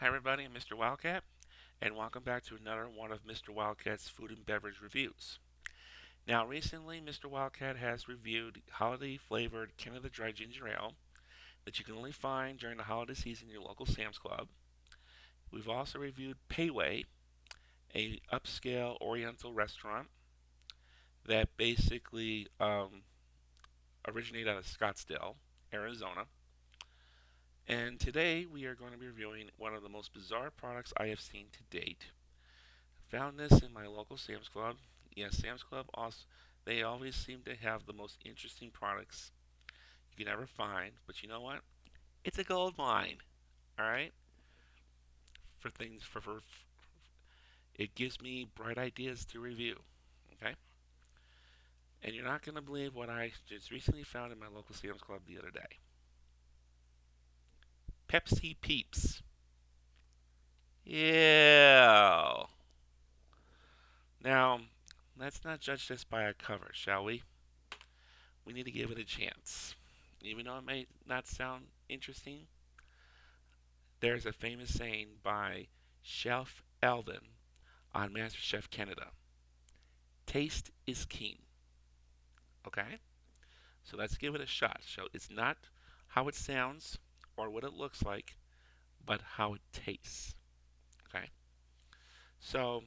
Hi everybody, I'm Mr. Wildcat, and welcome back to another one of Mr. Wildcat's food and beverage reviews. Now, recently, Mr. Wildcat has reviewed holiday flavored Canada Dry Ginger Ale that you can only find during the holiday season in your local Sam's Club. We've also reviewed Payway, a upscale Oriental restaurant that basically originated out of Scottsdale, Arizona. And today we are going to be reviewing one of the most bizarre products I have seen to date. Found this in my local Sam's Club. Yes, Sam's Club also they always seem to have the most interesting products you can ever find. But you know what? It's a gold mine. All right, for things for it gives me bright ideas to review. Okay, and you're not gonna believe what I just recently found in my local Sam's Club the other day. Pepsi Peeps. Yeah. Now, let's not judge this by a cover, shall we? We need to give it a chance. Even though it may not sound interesting, there's a famous saying by Chef Eldon on MasterChef Canada. Taste is king. Okay? So let's give it a shot. So it's not how it sounds or what it looks like, but how it tastes. Okay? So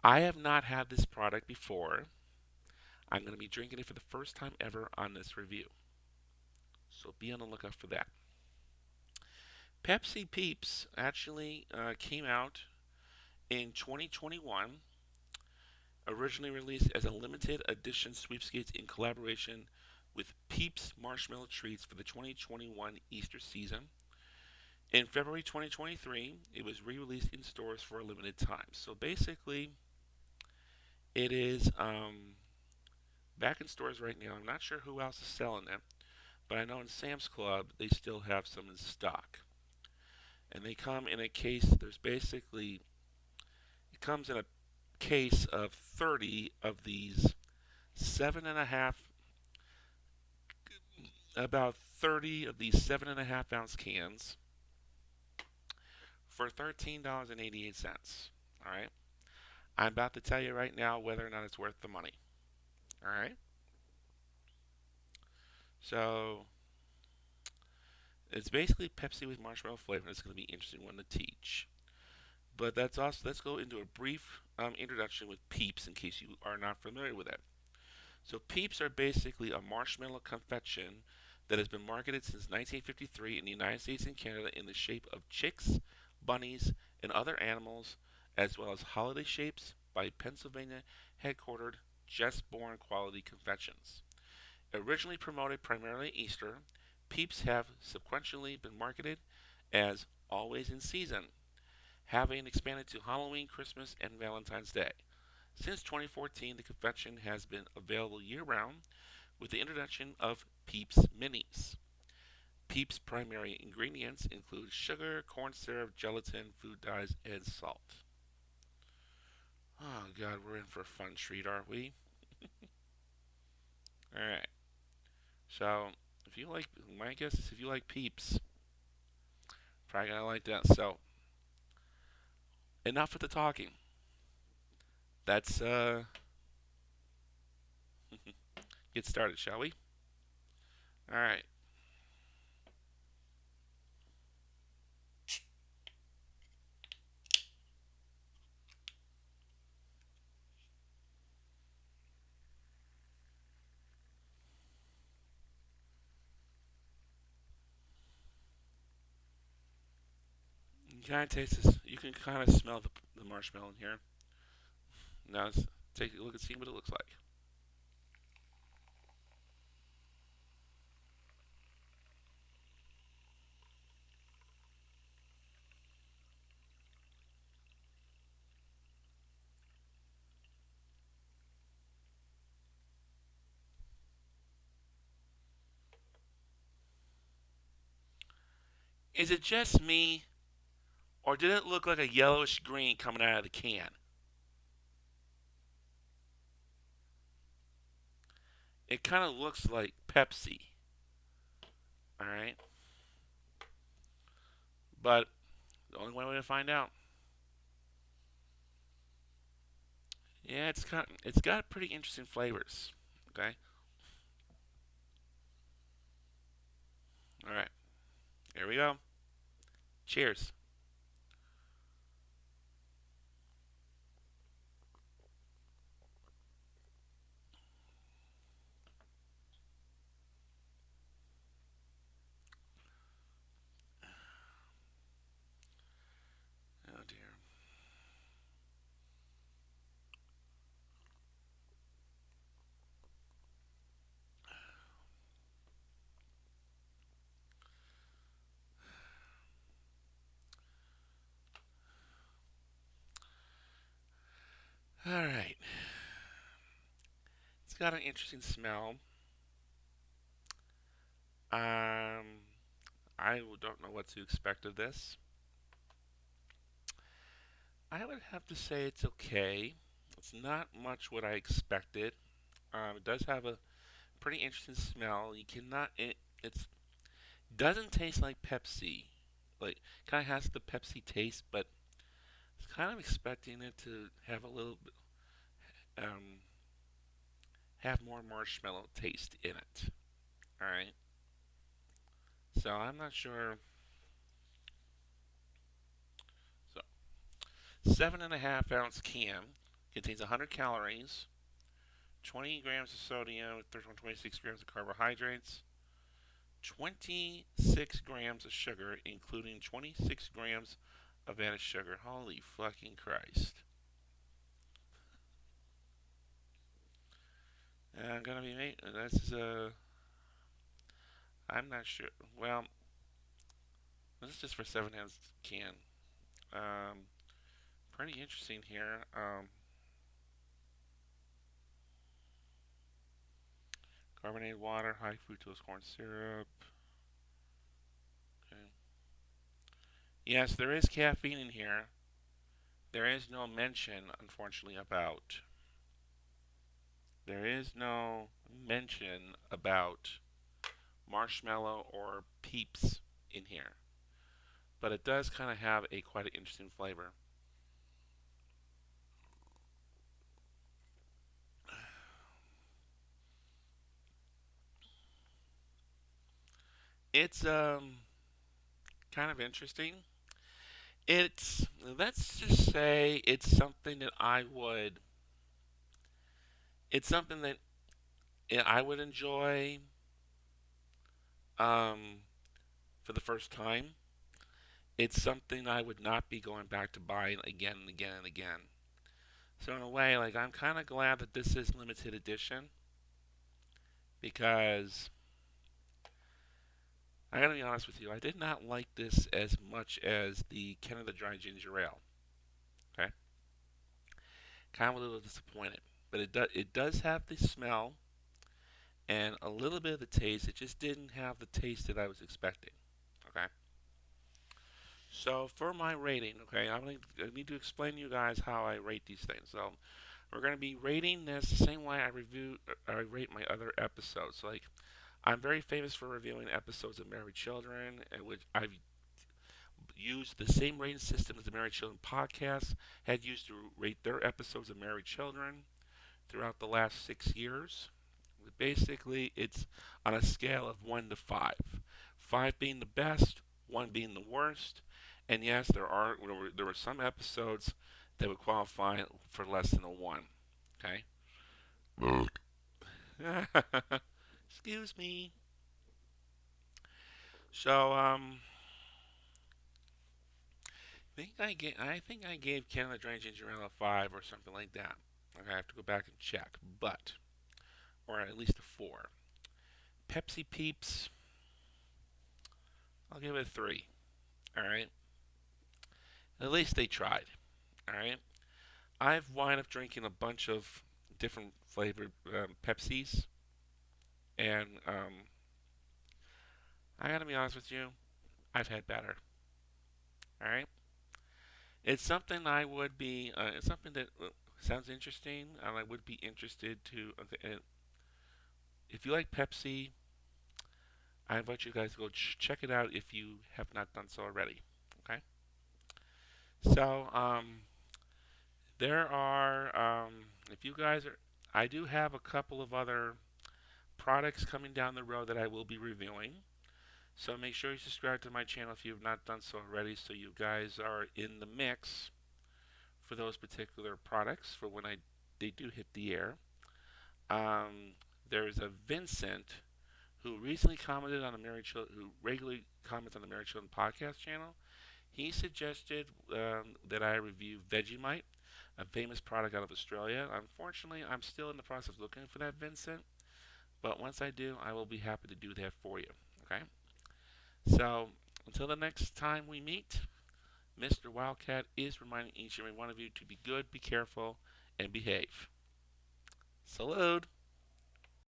I have not had this product before. I'm going to be drinking it for the first time ever on this review. So be on the lookout for that. Pepsi Peeps actually came out in 2021, originally released as a limited edition sweepstakes in collaboration with Peeps Marshmallow Treats for the 2021 Easter season. In February 2023, it was re released in stores for a limited time. So basically, it is back in stores right now. I'm not sure who else is selling it, but I know in Sam's Club they still have some in stock. And they come in a case, it comes in a case of 30 of these 7.5, about 30 of these 7.5 ounce cans for $13.88. All right. I'm about to tell you right now whether or not it's worth the money. All right. So it's basically Pepsi with marshmallow flavor. It's going to be an interesting one to teach. But let's go into a brief introduction with Peeps in case you are not familiar with it. So Peeps are basically a marshmallow confection that has been marketed since 1953 in the United States and Canada in the shape of chicks, bunnies, and other animals, as well as holiday shapes by Pennsylvania headquartered Just Born Quality Confections. Originally promoted primarily Easter, Peeps have subsequently been marketed as Always in Season, having expanded to Halloween, Christmas, and Valentine's Day. Since 2014, the confection has been available year round with the introduction of Peeps Minis. Peeps' primary ingredients include sugar, corn syrup, gelatin, food dyes, and salt. Oh god, we're in for a fun treat, aren't we? Alright. So, if you like, my guess is if you like Peeps, probably gonna like that. So, enough with the talking. Let's get started, shall we? Alright. You can kind of taste this. You can kind of smell the marshmallow in here. Now let's take a look and see what it looks like. Is it just me, or did it look like a yellowish green coming out of the can? It kind of looks like Pepsi. All right, but The only way to find out. Yeah, it's got pretty interesting flavors. Okay. All right. Here we go. Cheers. Oh dear. All right. It's got an interesting smell. I don't know what to expect of this. I would have to say it's okay. It's not much what I expected. It does have a pretty interesting smell. You cannot. It's doesn't taste like Pepsi. Like kind of has the Pepsi taste, but it's kind of expecting it to have a little um, have more marshmallow taste in it. All right. So I'm not sure. So 7.5 ounce can contains 100 calories, 20 grams of sodium, 26 grams of carbohydrates, 26 grams of sugar, including 26 grams of added sugar. Holy fucking Christ. I'm gonna be made. That's I'm not sure. Well, this is just for 7 ounce can. Um, Pretty interesting here. Carbonated water, high fructose corn syrup. Okay. Yes, there is caffeine in here. There is no mention, unfortunately, about. There is no mention about marshmallow or peeps in here, but it does kind of have a quite an interesting flavor. It's kind of interesting. It's let's just say it's something that I would. It's something that I would enjoy um, for the first time. It's something I would not be going back to buying again and again and again. So in a way, like I'm kind of glad that this is limited edition because I gotta be honest with you, I did not like this as much as the Canada Dry Ginger Ale. Okay, kind of a little disappointed, but it does have the smell and a little bit of the taste. It just didn't have the taste that I was expecting. Okay, so for my rating, okay, I need to explain to you guys how I rate these things. So we're gonna be rating this the same way I rate my other episodes. Like I'm very famous for reviewing episodes of Married Children, in which I've used the same rating system as the Married Children podcast had used to rate their episodes of Married Children throughout the last 6 years. Basically, it's on a scale of 1 to 5. 5 being the best, 1 being the worst. And yes, there were some episodes that would qualify for less than a 1. Okay? Excuse me. So, I think I gave Canada Dry Ginger Ale a 5 or something like that. Okay, I have to go back and check, but or at least a 4. Pepsi Peeps, I'll give it a 3. All right, at least they tried. All right, I've wound up drinking a bunch of different flavored Pepsis, and I gotta be honest with you, I've had better. All right, it's something I would be. It's something that sounds interesting, and I would be interested to. Okay, if you like Pepsi, I invite you guys to go check it out if you have not done so already. Okay? So, there are, if you guys are, I do have a couple of other products coming down the road that I will be reviewing. So make sure you subscribe to my channel if you've not done so already, so you guys are in the mix for those particular products for when they do hit the air. There's a Vincent who recently commented on the Married Children, who regularly comments on the Married Children podcast channel. He suggested that I review Vegemite, a famous product out of Australia. Unfortunately, I'm still in the process of looking for that Vincent, but once I do, I will be happy to do that for you. Okay? So, until the next time we meet, Mr. Wildcat is reminding each and every one of you to be good, be careful, and behave. Salute!